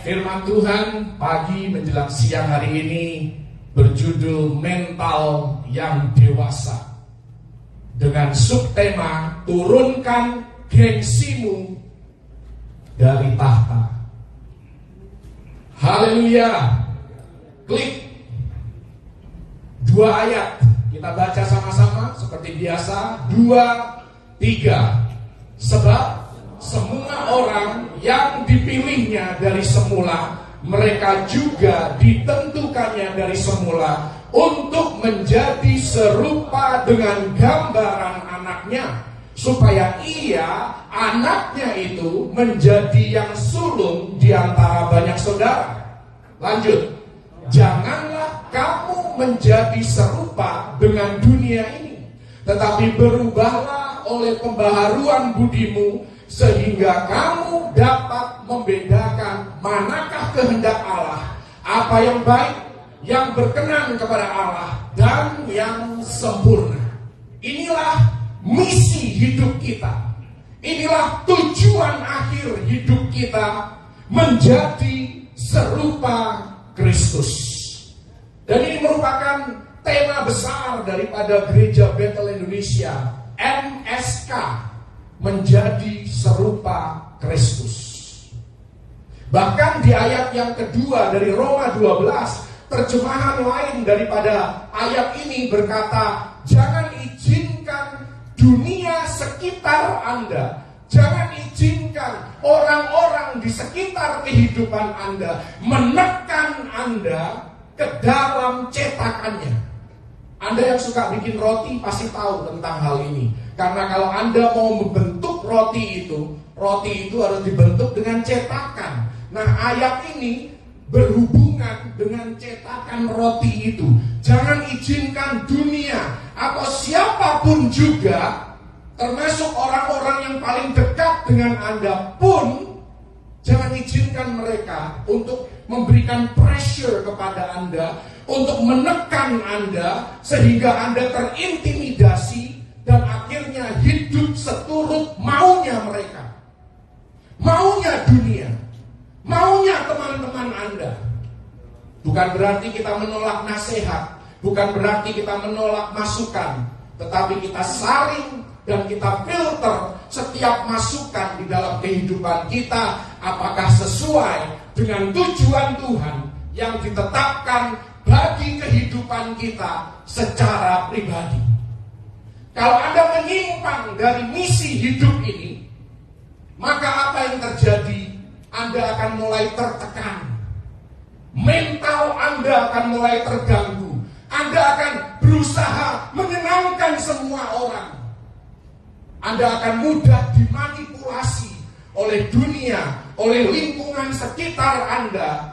Firman Tuhan pagi menjelang siang hari ini berjudul Mental yang Dewasa, dengan subtema turunkan gengsimu dari tahta. Haleluya. Klik 2 ayat, kita baca sama-sama seperti biasa. 2, 3. Sebab semua orang yang dipilihnya dari semula, mereka juga ditentukannya dari semula untuk menjadi serupa dengan gambaran anaknya, supaya ia, anaknya itu, menjadi yang sulung di antara banyak saudara. Lanjut. Janganlah kamu menjadi serupa dengan dunia ini, tetapi berubahlah oleh pembaharuan budimu, sehingga kamu dapat membedakan manakah kehendak Allah, apa yang baik, yang berkenan kepada Allah, dan yang sempurna. Inilah misi hidup kita. Inilah tujuan akhir hidup kita, menjadi serupa Kristus. Dan ini merupakan tema besar daripada Gereja Bethel Indonesia, MSK, menjadi serupa Kristus. Bahkan di ayat yang kedua dari Roma 12, terjemahan lain daripada ayat ini berkata, jangan izinkan dunia sekitar Anda, jangan izinkan orang-orang di sekitar kehidupan Anda menekan Anda ke dalam cetakannya. Anda yang suka bikin roti pasti tahu tentang hal ini. Karena kalau Anda mau membentuk roti itu harus dibentuk dengan cetakan. Nah, ayat ini berhubungan dengan cetakan roti itu. Jangan izinkan dunia atau siapapun juga, termasuk orang-orang yang paling dekat dengan Anda pun, jangan izinkan mereka untuk memberikan pressure kepada Anda, untuk menekan Anda, sehingga Anda terintimidasi dan akhirnya hidup seturut maunya mereka, maunya dunia, maunya teman-teman Anda. Bukan berarti kita menolak nasihat, bukan berarti kita menolak masukan, tetapi kita saring dan kita filter setiap masukan di dalam kehidupan kita, apakah sesuai dengan tujuan Tuhan yang ditetapkan bagi kehidupan kita secara pribadi. Kalau Anda menyimpang dari misi hidup ini, maka apa yang terjadi? Anda akan mulai tertekan, mental Anda akan mulai terganggu, Anda akan berusaha menyenangkan semua orang, Anda akan mudah dimanipulasi oleh dunia, oleh lingkungan sekitar Anda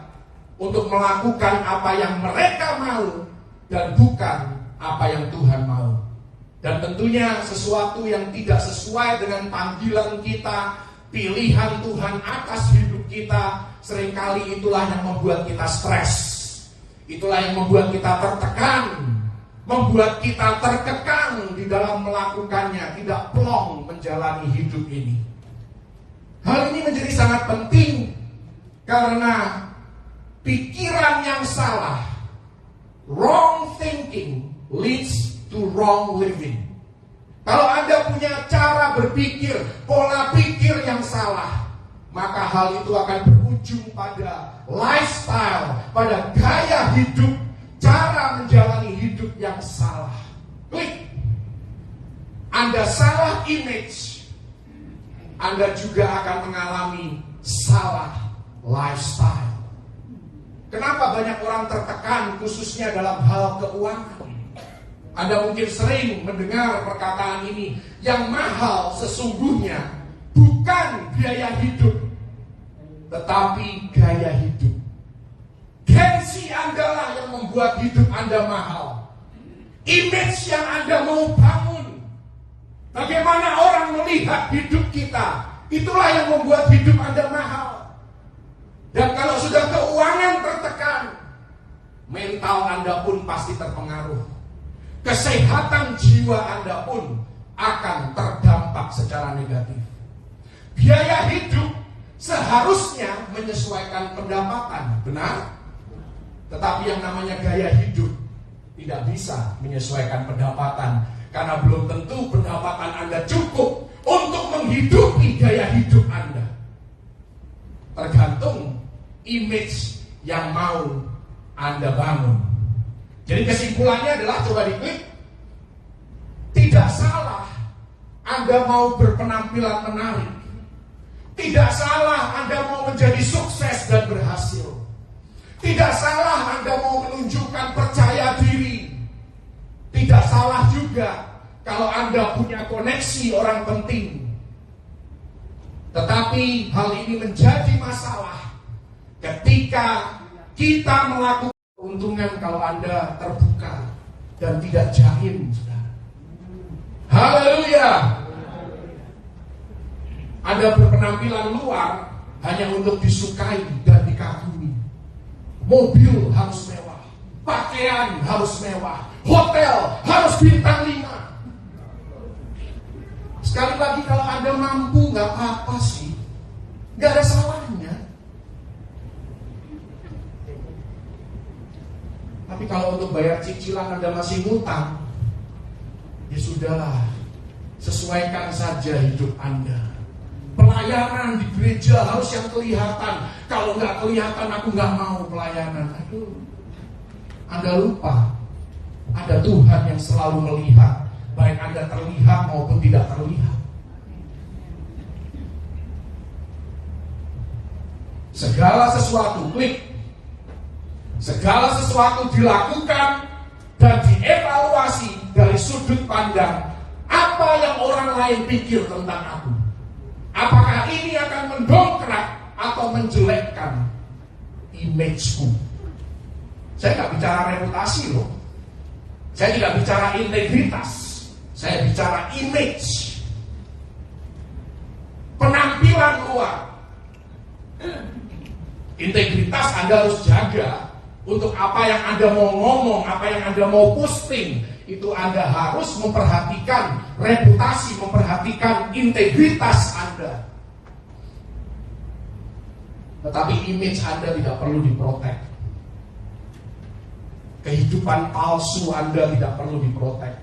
untuk melakukan apa yang mereka mau dan bukan apa yang Tuhan mau. Dan tentunya sesuatu yang tidak sesuai dengan panggilan kita, pilihan Tuhan atas hidup kita, seringkali itulah yang membuat kita stres. Itulah yang membuat kita tertekan, membuat kita terkekang di dalam melakukannya, tidak plong menjalani hidup ini. Hal ini menjadi sangat penting karena pikiran yang salah, wrong thinking leads to wrong living. Kalau Anda punya cara berpikir, pola pikir yang salah, maka hal itu akan berujung pada lifestyle, pada gaya hidup, cara menjalani hidup yang salah. Klik. Anda salah image, Anda juga akan mengalami salah lifestyle. Kenapa banyak orang tertekan khususnya dalam hal keuangan? Anda mungkin sering mendengar perkataan ini, yang mahal sesungguhnya bukan biaya hidup, tetapi gaya hidup. Gengsi Anda lah yang membuat hidup Anda mahal. Image yang Anda mau bangun, bagaimana orang melihat hidup kita, itulah yang membuat hidup Anda mahal. Dan kalau sudah keuangan tertekan, mental Anda pun pasti terpengaruh. Kesehatan jiwa Anda pun akan terdampak secara negatif. Biaya hidup seharusnya menyesuaikan pendapatan, benar? Tetapi yang namanya gaya hidup tidak bisa menyesuaikan pendapatan, karena belum tentu pendapatan Anda cukup untuk menghidupi gaya hidup Anda. Tergantung image yang mau Anda bangun. Jadi kesimpulannya adalah, coba diklik, tidak salah Anda mau berpenampilan menarik. Tidak salah Anda mau menjadi sukses dan berhasil. Tidak salah Anda mau menunjukkan percaya diri. Tidak salah juga kalau Anda punya koneksi orang penting. Tetapi hal ini menjadi masalah ketika kita melakukan keuntungan kalau Anda terbuka dan tidak jaim. Haleluya. Anda berpenampilan luar hanya untuk disukai dan dikagumi. Mobil harus mewah, pakaian harus mewah, hotel harus bintang 5. Sekali lagi, kalau Anda mampu, gak apa-apa sih, gak ada salahnya. Tapi kalau untuk bayar cicilan Anda masih ngutang, ya sudahlah, sesuaikan saja hidup Anda. Pelayanan di gereja harus yang kelihatan. Kalau nggak kelihatan, aku nggak mau pelayanan. Aduh, Anda lupa ada Tuhan yang selalu melihat, baik Anda terlihat maupun tidak terlihat. Segala sesuatu, klik, segala sesuatu dilakukan dan dievaluasi dari sudut pandang apa yang orang lain pikir tentang aku. Apakah ini akan mendongkrak atau menjelekkan image-ku? Saya nggak bicara reputasi loh. Saya tidak bicara integritas. Saya bicara image. Penampilan luar. Integritas Anda harus jaga. Untuk apa yang Anda mau ngomong, apa yang Anda mau posting, itu Anda harus memperhatikan reputasi, memperhatikan integritas Anda. Tetapi image Anda tidak perlu diprotek. Kehidupan palsu Anda tidak perlu diprotek.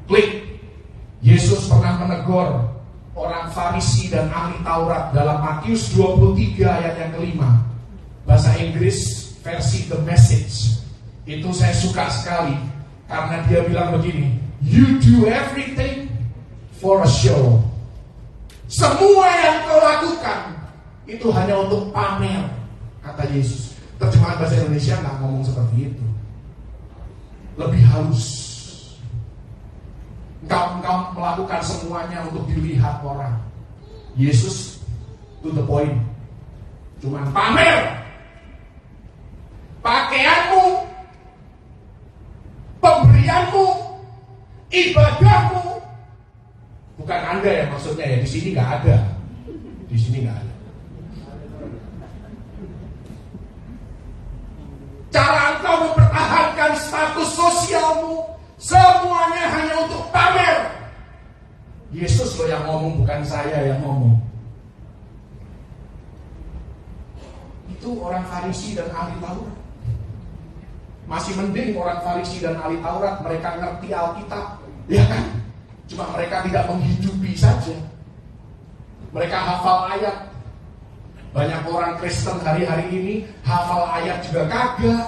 Klik. Yesus pernah menegur orang Farisi dan ahli Taurat dalam Matius 23 ayat yang kelima. Bahasa Inggris versi The Message. Itu saya suka sekali karena dia bilang begini, you do everything for a show. Semua yang kau lakukan itu hanya untuk pamer, kata Yesus. Terjemahan bahasa Indonesia nggak ngomong seperti itu, lebih halus. Engkau melakukan semuanya untuk dilihat orang. Yesus to the point, cuman pamer. Pakaianmu, pemberianmu, ibadahmu, bukan Anda ya maksudnya ya, di sini nggak ada, di sini nggak ada. Cara engkau mempertahankan status sosialmu, semuanya hanya untuk pamer. Yesus loh yang ngomong, bukan saya yang ngomong. Itu orang Farisi dan ahli Taurat. Masih mending orang Farisi dan ahli Taurat, mereka ngerti Alkitab, ya kan? Cuma mereka tidak menghidupi saja. Mereka hafal ayat. Banyak orang Kristen hari-hari ini hafal ayat juga kagak,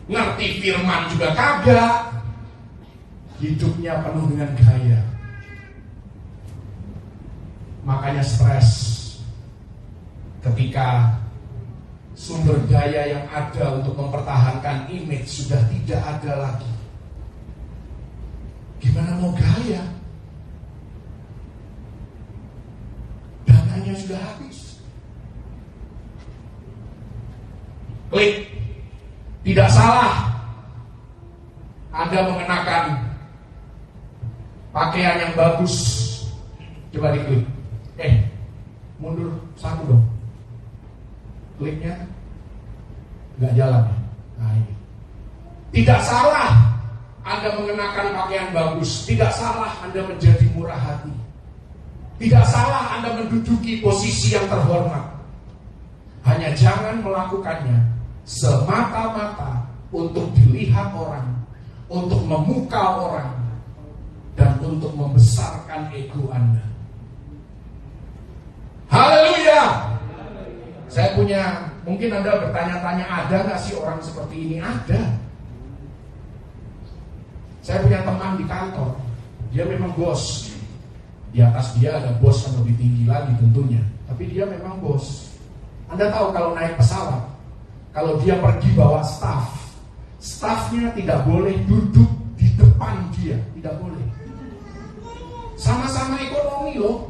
ngerti firman juga kagak. Hidupnya penuh dengan gaya. Makanya stres ketika sumber daya yang ada untuk mempertahankan image sudah tidak ada lagi. Gimana mau gaya? Dananya sudah habis. Klik. Tidak salah Anda mengenakan pakaian yang bagus. Coba diklik. Mundur satu dong. Kliknya nggak jalan ya. Nah, ini. Tidak salah Anda mengenakan pakaian bagus. Tidak salah Anda menjadi murah hati. Tidak salah Anda menduduki posisi yang terhormat. Hanya jangan melakukannya semata-mata untuk dilihat orang, untuk memukau orang, dan untuk membesarkan ego Anda. Haleluya. Saya punya, mungkin Anda bertanya-tanya, ada gak sih orang seperti ini? Ada. Saya punya teman di kantor, dia memang bos. Di atas dia ada bos yang lebih tinggi lagi tentunya, tapi dia memang bos. Anda tahu kalau naik pesawat, kalau dia pergi bawa staffnya tidak boleh duduk di depan dia, tidak boleh. Sama-sama ekonomi loh,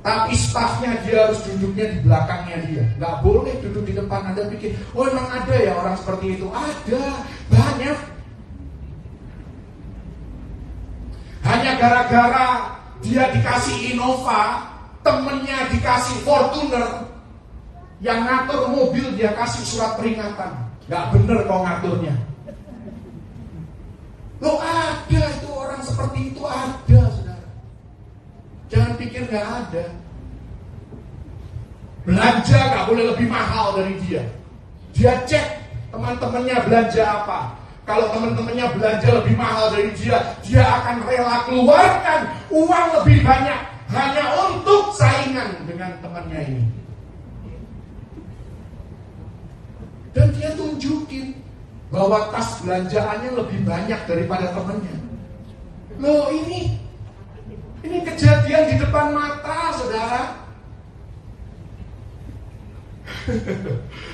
tapi staffnya dia harus duduknya di belakangnya dia, nggak boleh duduk di depan. Anda pikir, oh emang ada ya orang seperti itu? Ada, banyak. Hanya gara-gara dia dikasih Innova, temennya dikasih Fortuner, yang ngatur mobil dia kasih surat peringatan. Gak bener kau ngaturnya. Loh ada itu orang seperti itu, ada saudara. Jangan pikir gak ada. Belanja gak boleh lebih mahal dari dia. Dia cek teman-temannya belanja apa. Kalau teman-temannya belanja lebih mahal dari dia, dia akan rela keluarkan uang lebih banyak hanya untuk saingan dengan temannya ini. Dan dia tunjukin bahwa tas belanjaannya lebih banyak daripada temannya. Loh ini kejadian di depan mata saudara.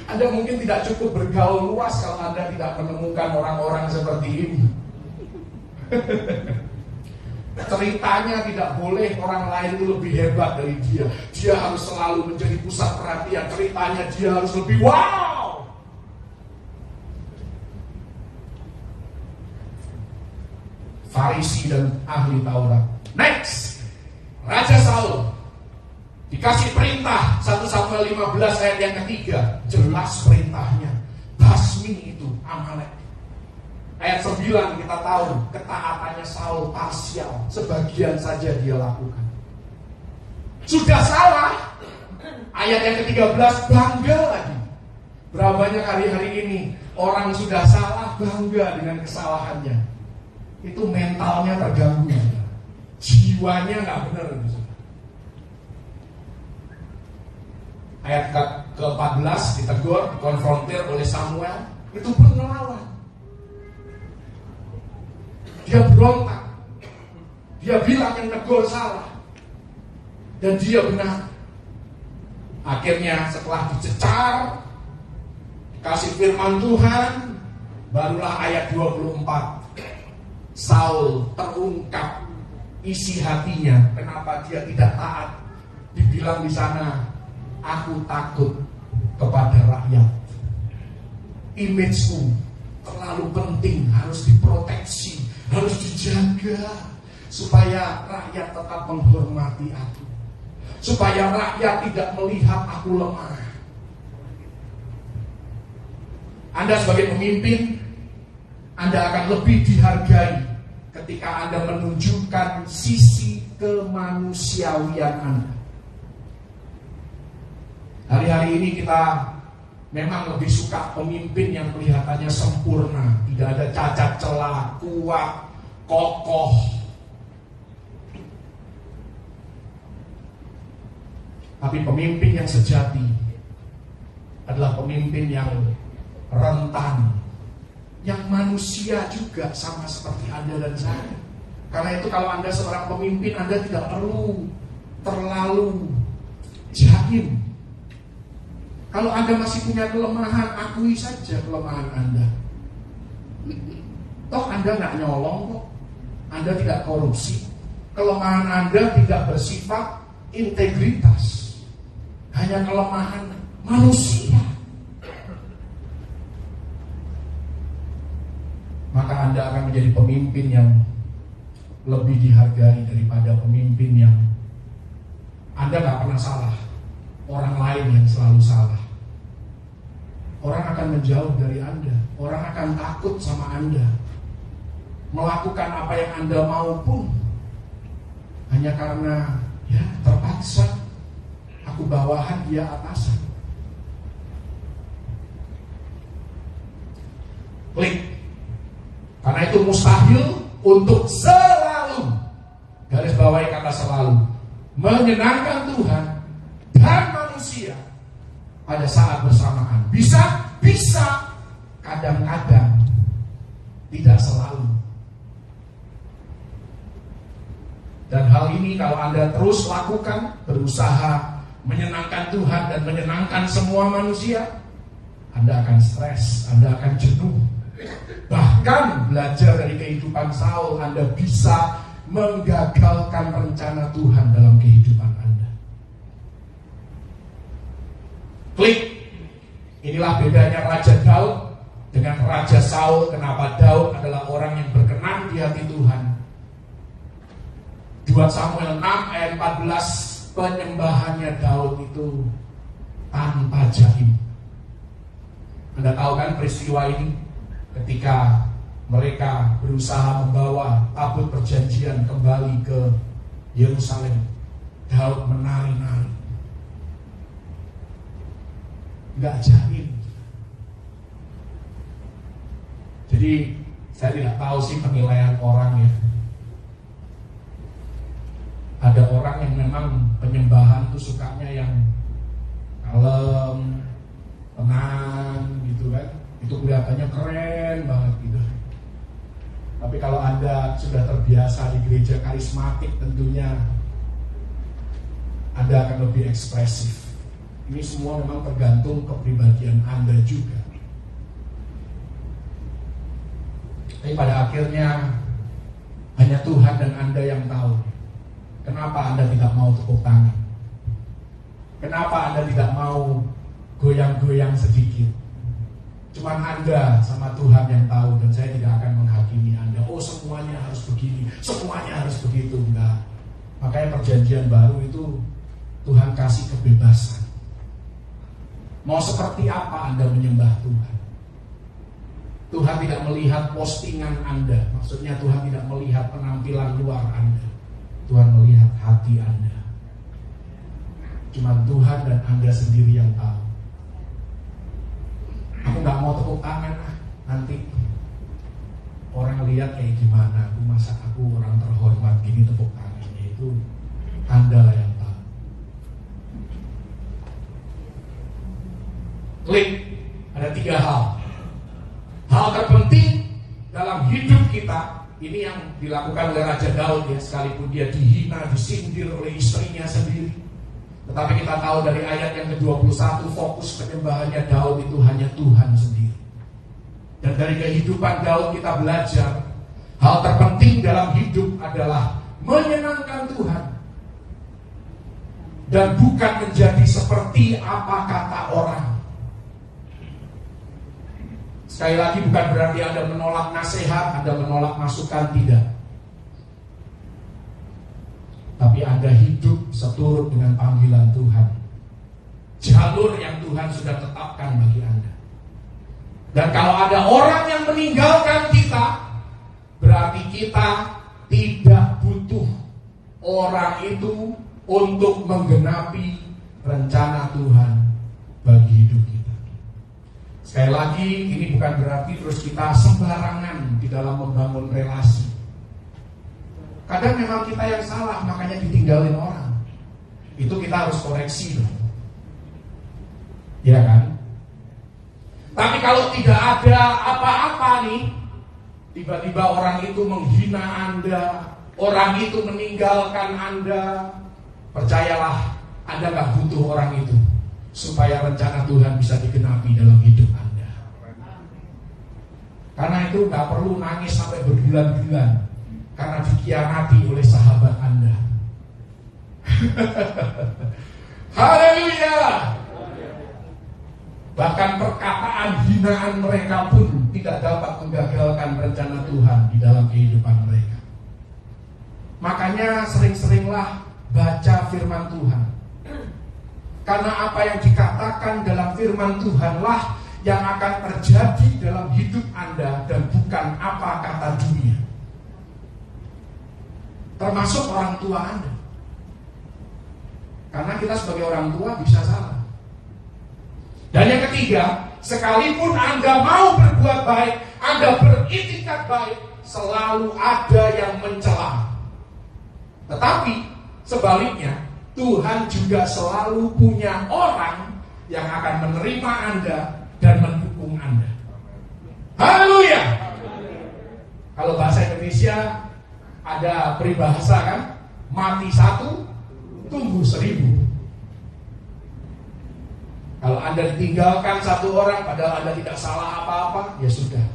Anda mungkin tidak cukup bergaul luas kalau Anda tidak menemukan orang-orang seperti ini. Ceritanya tidak boleh orang lain itu lebih hebat dari dia. Dia harus selalu menjadi pusat perhatian. Ceritanya dia harus lebih wow. Farisi dan ahli Taurat. Next, Raja Saul dikasih perintah 1 Samuel 15 ayat yang ketiga. Jelas perintahnya, basmi itu Amalek. Ayat 9 kita tahu ketaatannya Saul parsial, sebagian saja dia lakukan. Sudah salah. Ayat yang ke-13 bangga lagi. Berapa banyak hari-hari ini orang sudah salah bangga dengan kesalahannya. Itu mentalnya terganggu, jiwanya nggak benar. Ayat ke-14 ditegur, dikonfrontir oleh Samuel, itu pun melawan. Dia berontak, dia bilang yang tegur salah, dan dia benar. Akhirnya setelah dicecar, kasih firman Tuhan, barulah ayat 24. Saul terungkap isi hatinya, kenapa dia tidak taat. Dibilang di sana, aku takut kepada rakyat. Imageku terlalu penting, harus diproteksi, harus dijaga, supaya rakyat tetap menghormati aku, supaya rakyat tidak melihat aku lemah. Anda sebagai pemimpin, Anda akan lebih dihargai ketika Anda menunjukkan sisi kemanusiawian Anda. Hari-hari ini kita memang lebih suka pemimpin yang kelihatannya sempurna, tidak ada cacat celah, kuat, kokoh. Tapi pemimpin yang sejati adalah pemimpin yang rentan, yang manusia juga sama seperti Anda dan saya. Karena itu kalau Anda seorang pemimpin, Anda tidak perlu terlalu jaim. Kalau Anda masih punya kelemahan, akui saja kelemahan Anda. Toh Anda nggak nyolong kok, Anda tidak korupsi. Kelemahan Anda tidak bersifat integritas, hanya kelemahan manusia. Maka Anda akan menjadi pemimpin yang lebih dihargai daripada pemimpin yang Anda gak pernah salah, orang lain yang selalu salah. Orang akan menjauh dari Anda, orang akan takut sama Anda, melakukan apa yang Anda mau pun hanya karena ya terpaksa aku bawahan, dia atasan. Klik. Karena itu mustahil untuk selalu, garis bawahi kata selalu, menyenangkan Tuhan dan manusia pada saat bersamaan. Bisa, kadang-kadang, tidak selalu. Dan hal ini kalau Anda terus lakukan, berusaha menyenangkan Tuhan dan menyenangkan semua manusia, Anda akan stres, Anda akan jenuh. Bahkan belajar dari kehidupan Saul, Anda bisa menggagalkan rencana Tuhan dalam kehidupan Anda. Klik. Inilah bedanya Raja Daud dengan Raja Saul. Kenapa Daud adalah orang yang berkenan di hati Tuhan. 2 Samuel 6 ayat 14, penyembahannya Daud itu tanpa jaim. Anda tahu kan peristiwa ini? Ketika mereka berusaha membawa tabut perjanjian kembali ke Yerusalem, Daud menari-nari, nggak jaim. Jadi saya tidak tahu sih penilaian orang ya. Ada orang yang memang penyembahan itu sukanya yang kalem, tenang gitu kan. Itu kelihatannya keren banget gitu. Tapi kalau Anda sudah terbiasa di gereja karismatik, tentunya Anda akan lebih ekspresif. Ini semua memang tergantung kepribadian Anda juga. Tapi pada akhirnya hanya Tuhan dan Anda yang tahu kenapa Anda tidak mau tepuk tangan, kenapa Anda tidak mau goyang-goyang sedikit. Cuman Anda sama Tuhan yang tahu, dan saya tidak akan menghakimi Anda. Oh semuanya harus begini, semuanya harus begitu. Enggak. Makanya perjanjian baru itu Tuhan kasih kebebasan. Mau seperti apa Anda menyembah Tuhan? Tuhan tidak melihat postingan Anda. Maksudnya Tuhan tidak melihat penampilan luar Anda. Tuhan melihat hati Anda. Cuman Tuhan dan Anda sendiri yang tahu. Aku gak mau tepuk tangan, nanti orang lihat kayak gimana. Masa aku orang terhormat gini tepuk tangannya. Itu Anda lah yang tahu. Klik. Ada 3 hal. Hal terpenting dalam hidup kita, ini yang dilakukan oleh Raja Daud ya, sekalipun dia dihina, disindir oleh istrinya sendiri. Tetapi kita tahu dari ayat yang ke-21, fokus penyembahannya Daud itu hanya Tuhan sendiri. Dan dari kehidupan Daud kita belajar, hal terpenting dalam hidup adalah menyenangkan Tuhan. Dan bukan menjadi seperti apa kata orang. Sekali lagi, bukan berarti Anda menolak nasihat, Anda menolak masukan, tidak. Tapi Anda hidup seturut dengan panggilan Tuhan, jalur yang Tuhan sudah tetapkan bagi Anda. Dan kalau ada orang yang meninggalkan kita, berarti kita tidak butuh orang itu untuk menggenapi rencana Tuhan bagi hidup kita. Sekali lagi, ini bukan berarti terus kita sembarangan di dalam membangun relasi. Kadang memang kita yang salah, makanya ditinggalin orang. Itu kita harus koreksi dong. Ya kan? Tapi kalau tidak ada apa-apa nih, tiba-tiba orang itu menghina Anda, orang itu meninggalkan Anda, percayalah, Anda gak butuh orang itu supaya rencana Tuhan bisa digenapi dalam hidup Anda. Karena itu gak perlu nangis sampai berbulan-bulan karena dikhianati oleh sahabat Anda. Haleluya. Bahkan perkataan hinaan mereka pun tidak dapat menggagalkan rencana Tuhan di dalam kehidupan mereka. Makanya sering-seringlah baca firman Tuhan. Karena apa yang dikatakan dalam firman Tuhanlah yang akan terjadi dalam hidup Anda dan bukan apa kata dunia. termasuk orang tua Anda. Karena kita sebagai orang tua bisa salah. Dan yang ketiga, sekalipun Anda mau berbuat baik, Anda beritikat baik, selalu ada yang mencela. Tetapi sebaliknya, Tuhan juga selalu punya orang yang akan menerima Anda dan mendukung Anda. Haleluya. Kalau bahasa Indonesia ada peribahasa kan, mati satu, tumbuh 1000. Kalau Anda ditinggalkan satu orang padahal Anda tidak salah apa-apa, ya sudah.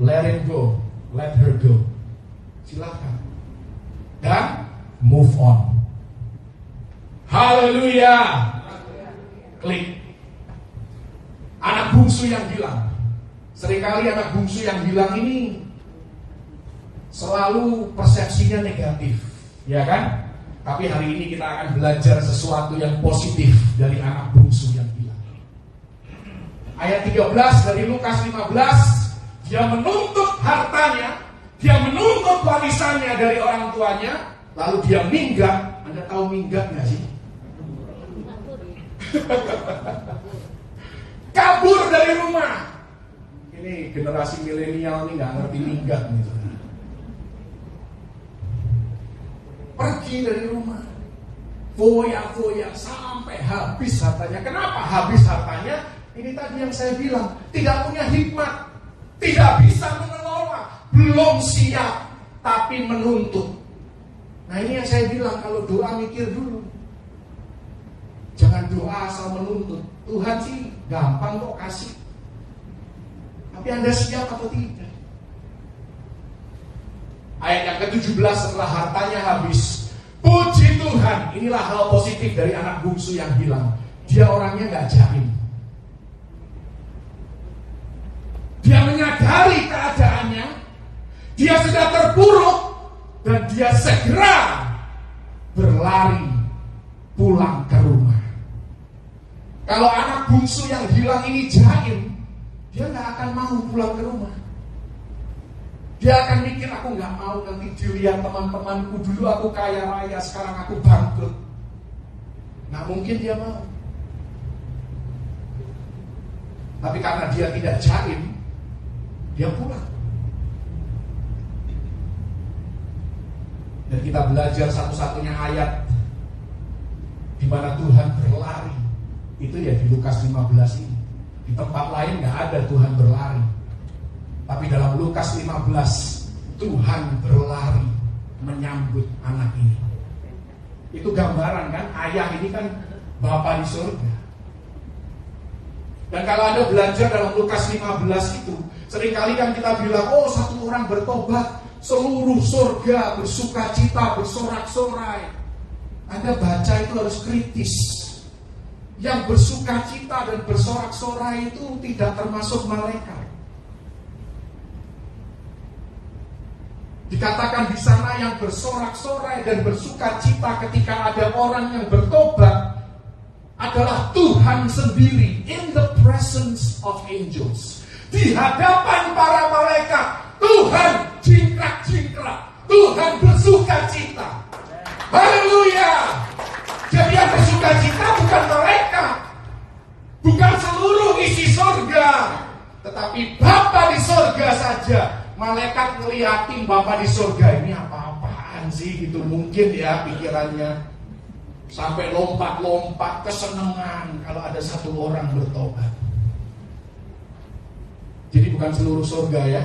Let it go, let her go. Silakan. Dan move on. Haleluya. Klik. Anak bungsu yang hilang. Seringkali anak bungsu yang hilang ini selalu persepsinya negatif, ya kan? Tapi hari ini kita akan belajar sesuatu yang positif dari anak bungsu yang hilang. Ayat 13 dari Lukas 15, dia menuntut hartanya, dia menuntut warisannya dari orang tuanya, lalu dia minggat. Anda tahu minggat nggak sih? Kabur dari rumah. Ini generasi milenial ini nggak ngerti minggat gitu. Pergi dari rumah, foya-foya sampai habis hartanya. Kenapa habis hartanya? Ini tadi yang saya bilang, tidak punya hikmat, tidak bisa mengelola, belum siap, tapi menuntut. Nah ini yang saya bilang, kalau doa mikir dulu. Jangan doa asal menuntut. Tuhan sih gampang kok kasih, tapi Anda siap atau tidak? Ayat yang ke-17, setelah hartanya habis, puji Tuhan. Inilah hal positif dari anak bungsu yang hilang. Dia orangnya gak jaim. Dia menyadari keadaannya, dia sudah terpuruk, dan dia segera berlari pulang ke rumah. Kalau anak bungsu yang hilang ini jaim, dia gak akan mau pulang ke rumah. Dia akan mikir, aku gak mau nanti dilihat teman-temanku, dulu aku kaya raya, sekarang aku bangkrut. Nah mungkin dia mau. Tapi karena dia tidak jaim, dia pulang. Dan kita belajar satu-satunya ayat di mana Tuhan berlari, itu ya di Lukas 15 ini. Di tempat lain gak ada Tuhan berlari. Tapi dalam Lukas 15, Tuhan berlari menyambut anak ini. Itu gambaran kan, ayah ini kan Bapa di surga. Dan kalau Anda belajar dalam Lukas 15 itu, seringkali kan kita bilang, oh satu orang bertobat, seluruh surga bersuka cita, bersorak-sorai. Anda baca itu harus kritis. Yang bersuka cita dan bersorak-sorai itu tidak termasuk malaikat. Dikatakan di sana yang bersorak-sorai dan bersuka cita ketika ada orang yang bertobat adalah Tuhan sendiri, in the presence of angels. Di hadapan para malaikat, Tuhan jingkrak-jingkrak, Tuhan bersuka cita. Haleluya. Jadi yang bersuka cita bukan malaikat, bukan seluruh isi surga, tetapi Bapa di surga saja. Malaikat ngeliatin Bapa di surga, ini apa-apaan sih gitu, mungkin ya pikirannya. Sampai lompat-lompat kesenangan kalau ada satu orang bertobat. Jadi bukan seluruh surga ya,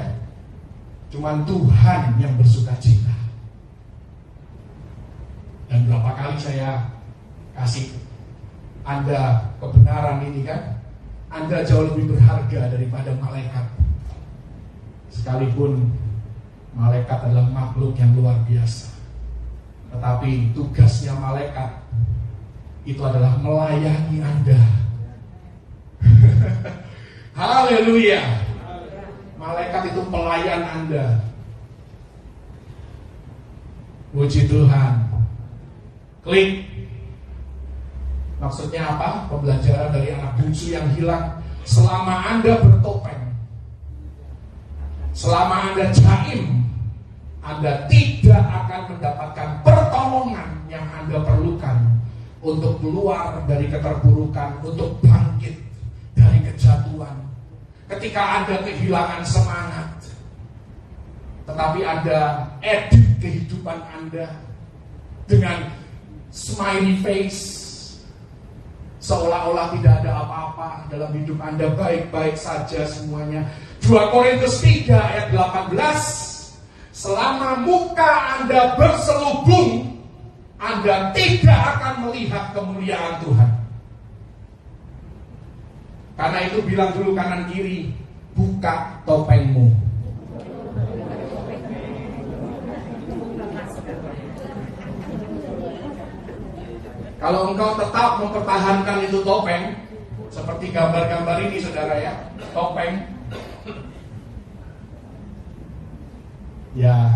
cuman Tuhan yang bersuka cita. Dan berapa kali saya kasih Anda kebenaran ini kan, Anda jauh lebih berharga daripada malaikat. Sekalipun malaikat adalah makhluk yang luar biasa, tetapi tugasnya malaikat itu adalah melayani Anda. Haleluya. Malaikat itu pelayan Anda. Puji Tuhan. Klik. Maksudnya apa? Pembelajaran dari anak bungsu yang hilang. Selama Anda bertopeng, selama Anda jaim, Anda tidak akan mendapatkan pertolongan yang Anda perlukan untuk keluar dari keterpurukan, untuk bangkit dari kejatuhan. Ketika Anda kehilangan semangat, tetapi Anda edit kehidupan Anda dengan smiley face, seolah-olah tidak ada apa-apa dalam hidup Anda, baik-baik saja semuanya. 2 Korintus 3 ayat 18, selama muka Anda berselubung, Anda tidak akan melihat kemuliaan Tuhan. Karena itu bilang dulu kanan kiri, buka topengmu. Kalau engkau tetap mempertahankan itu topeng, seperti gambar-gambar ini saudara ya, topeng, ya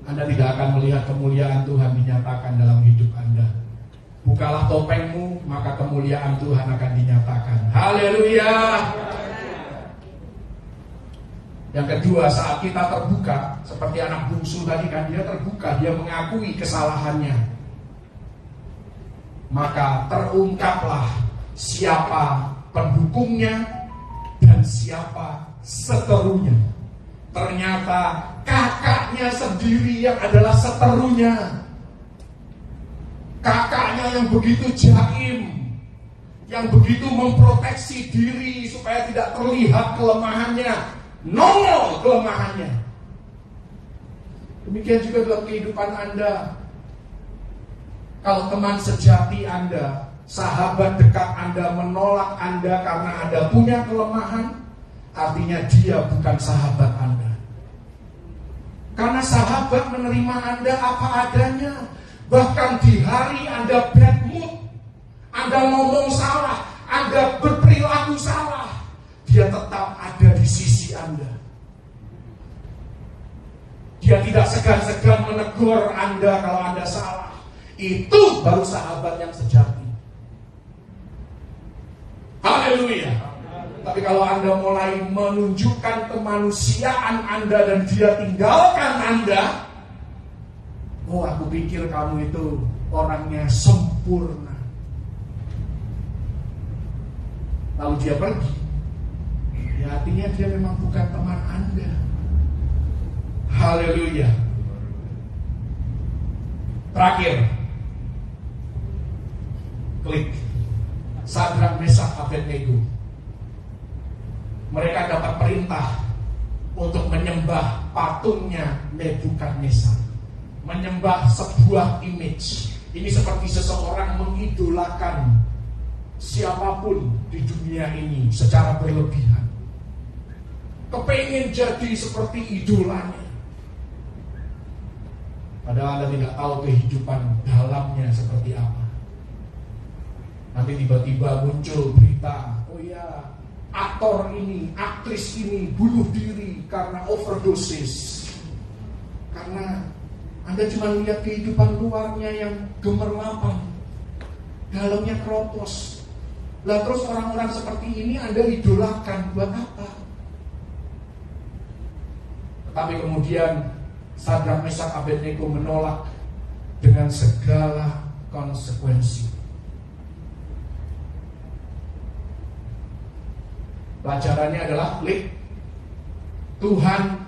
Anda tidak akan melihat kemuliaan Tuhan dinyatakan dalam hidup Anda. Bukalah topengmu, maka kemuliaan Tuhan akan dinyatakan. Haleluya. Yang kedua, saat kita terbuka, seperti anak bungsu tadi kan, dia terbuka, dia mengakui kesalahannya, maka terungkaplah siapa pendukungnya dan siapa seterunya. Ternyata kakaknya sendiri yang adalah seterunya. Kakaknya yang begitu jaim, yang begitu memproteksi diri supaya tidak terlihat kelemahannya, nongol kelemahannya. Demikian juga dalam kehidupan Anda. Kalau teman sejati Anda, sahabat dekat Anda menolak Anda karena Anda punya kelemahan, artinya dia bukan sahabat Anda. Karena sahabat menerima Anda apa adanya. Bahkan di hari Anda bad mood, Anda ngomong salah, Anda berperilaku salah, dia tetap ada di sisi Anda. Dia tidak segan-segan menegur Anda kalau Anda salah. Itu baru sahabat yang sejati. Haleluya. Tapi kalau Anda mulai menunjukkan kemanusiaan Anda dan dia tinggalkan Anda, oh aku pikir kamu itu orangnya sempurna, lalu dia pergi, ya artinya dia memang bukan teman Anda. Haleluya. Terakhir, klik Sadrak, Mesak, Abednego. Mereka dapat perintah untuk menyembah patungnya Nebukadnezar, menyembah sebuah image. Ini seperti seseorang mengidolakan siapapun di dunia ini secara berlebihan, kepengen jadi seperti idolanya, padahal Anda tidak tahu kehidupan dalamnya seperti apa. Nanti tiba-tiba muncul berita, oh ya, aktor ini, aktris ini bunuh diri karena overdosis. Karena Anda cuma lihat kehidupan luarnya yang gemerlapan, dalamnya keropos. Lah terus orang-orang seperti ini Anda idolakan buat apa? Tapi kemudian Sadrak, Mesak, Abednego menolak dengan segala konsekuensi. Pelajarannya adalah klik, Tuhan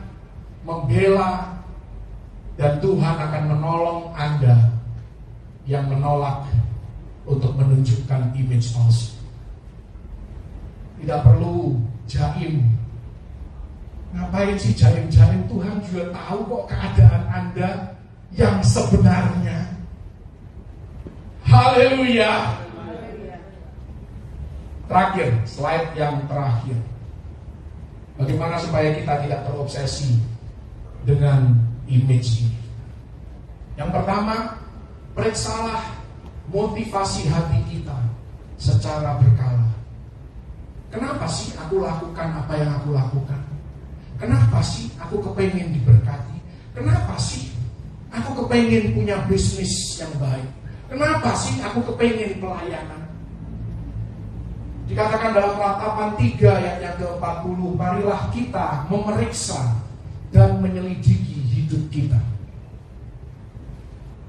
membela dan Tuhan akan menolong Anda yang menolak untuk menunjukkan image palsu. Tidak perlu jaim. Ngapain sih jaim-jaim? Tuhan juga tahu kok keadaan Anda yang sebenarnya. Haleluya. Terakhir, slide yang terakhir. Bagaimana supaya kita tidak terobsesi dengan image ini? Yang pertama, periksalah motivasi hati kita secara berkala. Kenapa sih aku lakukan apa yang aku lakukan? Kenapa sih aku kepengen diberkati? Kenapa sih aku kepengen punya bisnis yang baik? Kenapa sih aku kepengen pelayanan? Dikatakan dalam Ratapan 3 ayat yang ke-40, marilah kita memeriksa dan menyelidiki hidup kita.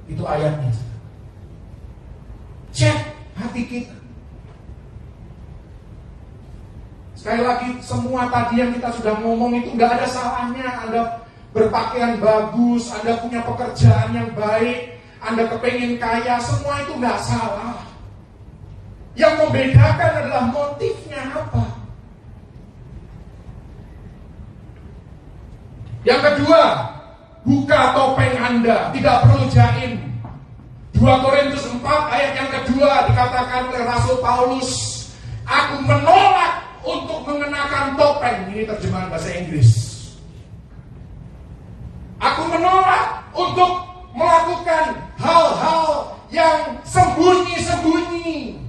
Itu ayatnya. Cek hati kita. Sekali lagi, semua tadi yang kita sudah ngomong itu gak ada salahnya. Anda berpakaian bagus, Anda punya pekerjaan yang baik, Anda kepengen kaya, semua itu gak salah. Yang membedakan adalah motifnya apa. Yang kedua, buka topeng Anda, tidak perlu jaim. 2 Korintus 4 ayat yang kedua dikatakan oleh Rasul Paulus, aku menolak untuk mengenakan topeng. Ini terjemahan bahasa Inggris. Aku menolak untuk melakukan hal-hal yang sembunyi-sembunyi.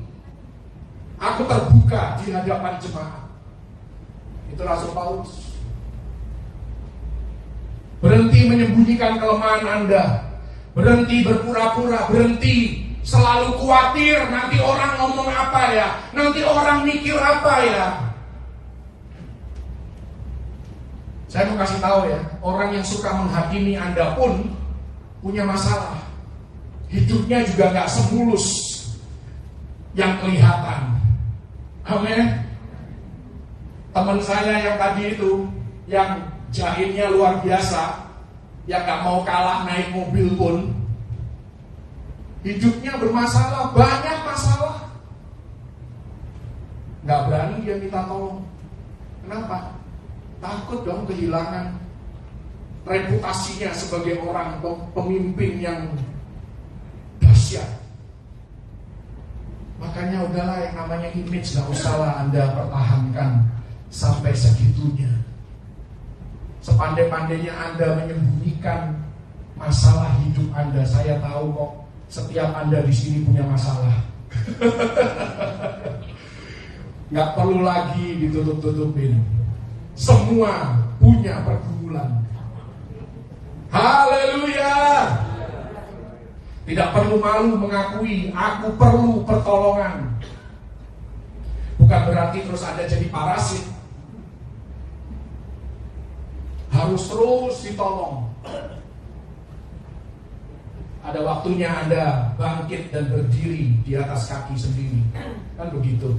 Aku terbuka di hadapan jemaat. Itu Rasul Paulus. Berhenti menyembunyikan kelemahan Anda. Berhenti berpura-pura. Berhenti selalu khawatir nanti orang ngomong apa ya, nanti orang mikir apa ya. Saya mau kasih tahu ya, orang yang suka menghakimi Anda pun punya masalah. Hidupnya juga gak semulus yang kelihatan. Amin. Teman saya yang tadi itu, yang jahitnya luar biasa, yang gak mau kalah naik mobil pun, hidupnya bermasalah, banyak masalah. Gak berani dia minta tolong. Kenapa? Takut dong kehilangan reputasinya sebagai orang pemimpin yang dahsyat. Makanya udahlah, yang namanya image gak usahlah Anda pertahankan sampai segitunya. Sepandai-pandainya Anda menyembunyikan masalah hidup Anda, saya tahu kok setiap Anda di sini punya masalah. Gak perlu lagi ditutup-tutupin. Semua punya pergumulan. Haleluya. Tidak perlu malu mengakui aku perlu pertolongan. Bukan berarti terus Anda jadi parasit. Harus terus ditolong. Ada waktunya Anda bangkit dan berdiri di atas kaki sendiri. Kan begitu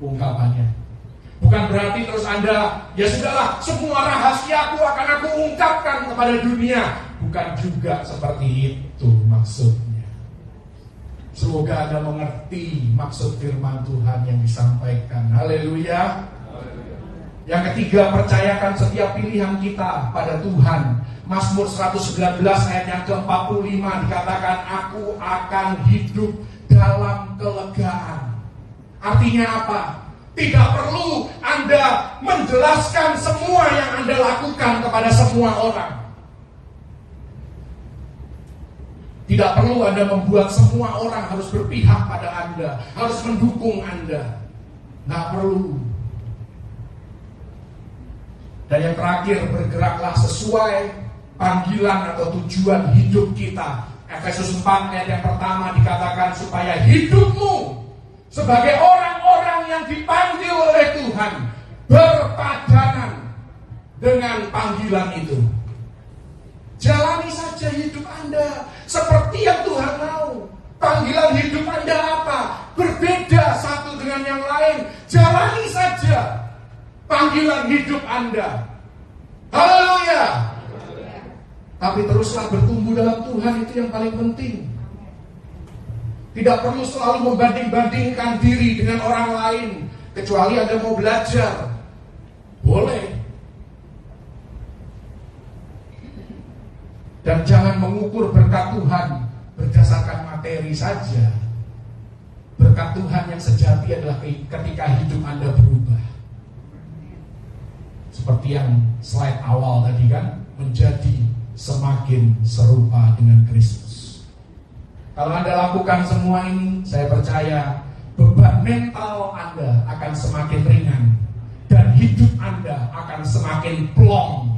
ungkapannya. Bukan berarti terus Anda, ya sudahlah, semua rahasiaku akan aku ungkapkan kepada dunia. Bukan juga seperti itu maksudnya. Semoga Anda mengerti maksud firman Tuhan yang disampaikan. Haleluya. Yang ketiga, percayakan setiap pilihan kita pada Tuhan. Mazmur 119 ayat yang ke-45 dikatakan, aku akan hidup dalam kelegaan. Artinya apa? Tidak perlu Anda menjelaskan semua yang Anda lakukan kepada semua orang. Tidak perlu Anda membuat semua orang harus berpihak pada Anda, harus mendukung Anda. Nggak perlu. Dan yang terakhir, bergeraklah sesuai panggilan atau tujuan hidup kita. Efesus 4 ayat yang pertama dikatakan supaya hidupmu sebagai orang-orang yang dipanggil oleh Tuhan berpadanan dengan panggilan itu. Jalani saja hidup Anda seperti yang Tuhan mau. Panggilan hidup Anda apa? Berbeda satu dengan yang lain. Jalani saja panggilan hidup Anda. Haleluya. Tapi teruslah bertumbuh dalam Tuhan, itu yang paling penting. Tidak perlu selalu membanding-bandingkan diri dengan orang lain. Kecuali Anda mau belajar, boleh. Dan jangan mengukur berkat Tuhan berdasarkan materi saja. Berkat Tuhan yang sejati adalah ketika hidup Anda berubah. Seperti yang slide awal tadi kan, menjadi semakin serupa dengan Kristus. Kalau Anda lakukan semua ini, saya percaya beban mental Anda akan semakin ringan dan hidup Anda akan semakin plong.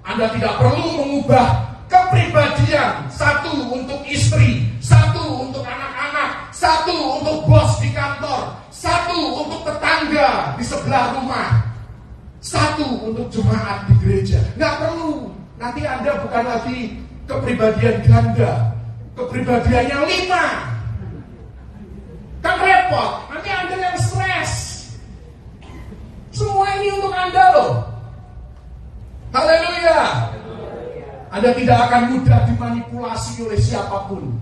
Anda tidak perlu mengubah kepribadian, satu untuk istri, satu untuk anak-anak, satu untuk bos di kantor, satu untuk tetangga di sebelah rumah, satu untuk jemaat di gereja. Nggak perlu. nanti Anda bukan lagi kepribadian ganda, kepribadiannya 5. Kan repot, nanti Anda yang stres. Semua ini untuk Anda loh. Haleluya. Anda tidak akan mudah dimanipulasi oleh siapapun.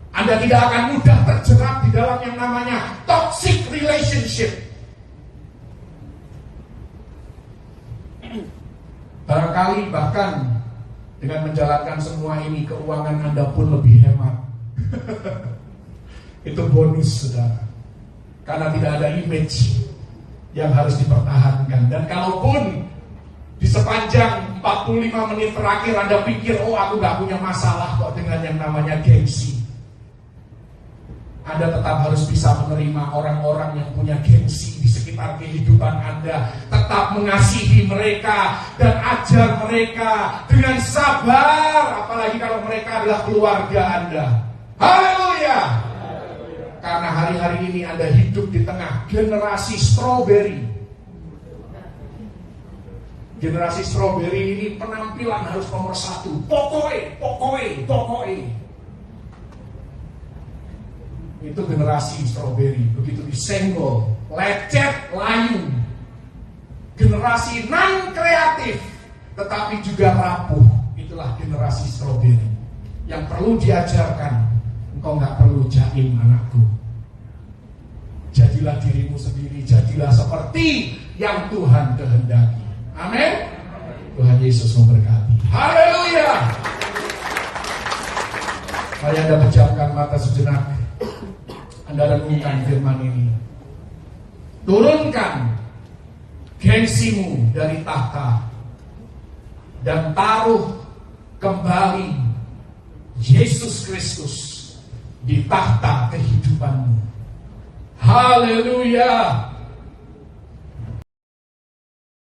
Anda tidak akan mudah terjerat di dalam yang namanya toxic relationship. Barangkali bahkan dengan menjalankan semua ini, keuangan Anda pun lebih hemat. Itu bonus, saudara. Karena tidak ada image yang harus dipertahankan. Dan kalaupun di sepanjang 45 menit terakhir Anda pikir, oh aku gak punya masalah kok dengan yang namanya gengsi, Anda tetap harus bisa menerima orang-orang yang punya gengsi di sekitar kehidupan Anda. Tetap mengasihi mereka dan ajar mereka dengan sabar, apalagi kalau mereka adalah keluarga Anda. Haleluya. Karena hari-hari ini Anda hidup di tengah generasi strawberry. Generasi strawberry ini penampilan harus nomor 1. Pokoknya. Itu generasi strawberry. Begitu disenggol, lecet, layu. Generasi non kreatif, tetapi juga rapuh. Itulah generasi strawberry. Yang perlu diajarkan, engkau gak perlu jaim anakku. Jadilah dirimu sendiri, jadilah seperti yang Tuhan kehendaki. Amin. Tuhan Yesus memberkati. Haleluya. Mari Anda pejamkan mata sejenak. Anda renungkan firman ini. Turunkan gengsimu dari tahta dan taruh kembali Yesus Kristus di tahta kehidupanmu. Haleluya.